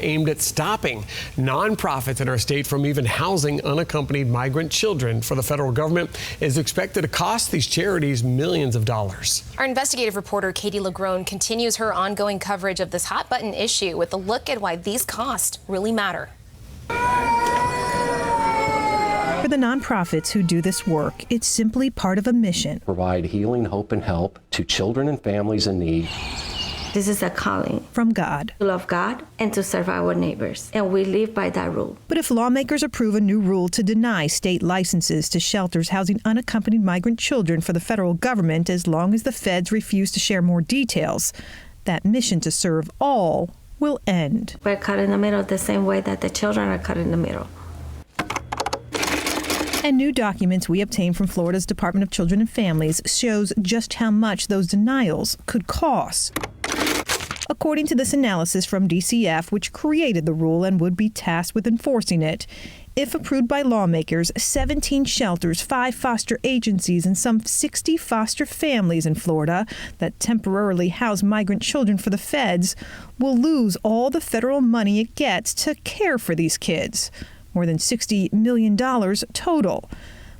aimed at stopping nonprofits in our state from even housing unaccompanied migrant children for the federal government is expected to cost these charities millions of dollars. Our investigative reporter Katie LaGrone continues her ongoing coverage of this hot button issue with a look at why these costs really matter. For the nonprofits who do this work, it's simply part of a mission. Provide healing, hope, and help to children and families in need. This is a calling From God. to love God and to serve our neighbors, and we live by that rule. But if lawmakers approve a new rule to deny state licenses to shelters housing unaccompanied migrant children for the federal government, as long as the feds refuse to share more details, that mission to serve all will end. We're cut in the middle the same way that the children are cut in the middle. And new documents we obtained from Florida's Department of Children and Families shows just how much those denials could cost. According to this analysis from DCF, which created the rule and would be tasked with enforcing it, if approved by lawmakers, 17 shelters, 5 foster agencies, and some 60 foster families in Florida that temporarily house migrant children for the feds will lose all the federal money it gets to care for these kids. More than $60 million total.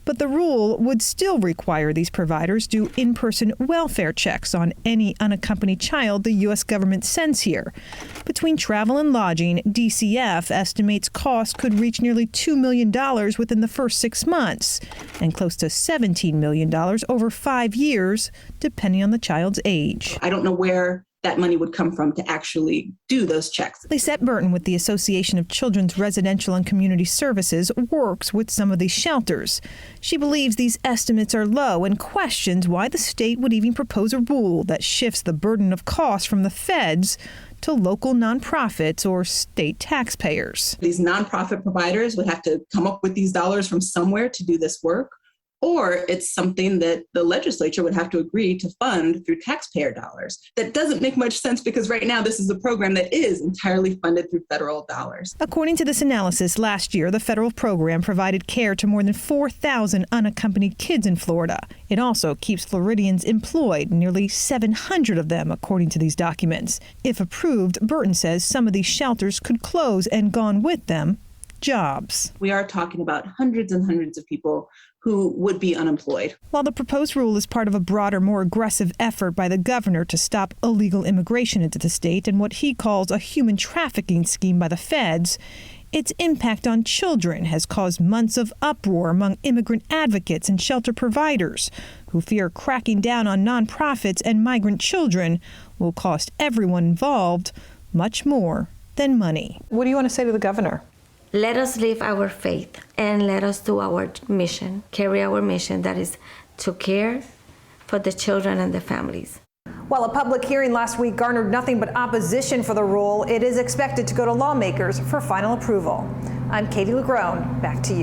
But the rule would still require these providers do in-person welfare checks on any unaccompanied child the U.S. government sends here. Between travel and lodging, DCF estimates costs could reach nearly $2 million within the first 6 months, and close to $17 million over 5 years, depending on the child's age. I don't know where that money would come from to actually do those checks. Lisette Burton with the Association of Children's Residential and Community Services works with some of these shelters. She believes these estimates are low and questions why the state would even propose a rule that shifts the burden of costs from the feds to local nonprofits or state taxpayers. These nonprofit providers would have to come up with these dollars from somewhere to do this work, or it's something that the legislature would have to agree to fund through taxpayer dollars. That doesn't make much sense because right now this is a program that is entirely funded through federal dollars. According to this analysis, last year the federal program provided care to more than 4,000 unaccompanied kids in Florida. It also keeps Floridians employed, nearly 700 of them, according to these documents. If approved, Burton says some of these shelters could close, and gone with them, jobs. We are talking about hundreds and hundreds of people who would be unemployed. While the proposed rule is part of a broader, more aggressive effort by the governor to stop illegal immigration into the state and what he calls a human trafficking scheme by the feds, its impact on children has caused months of uproar among immigrant advocates and shelter providers who fear cracking down on nonprofits and migrant children will cost everyone involved much more than money. What do you want to say to the governor? Let us live our faith and let us do our mission, carry our mission, that is to care for the children and the families. While a public hearing last week garnered nothing but opposition for the rule, it is expected to go to lawmakers for final approval. I'm Katie LaGrone. Back to you.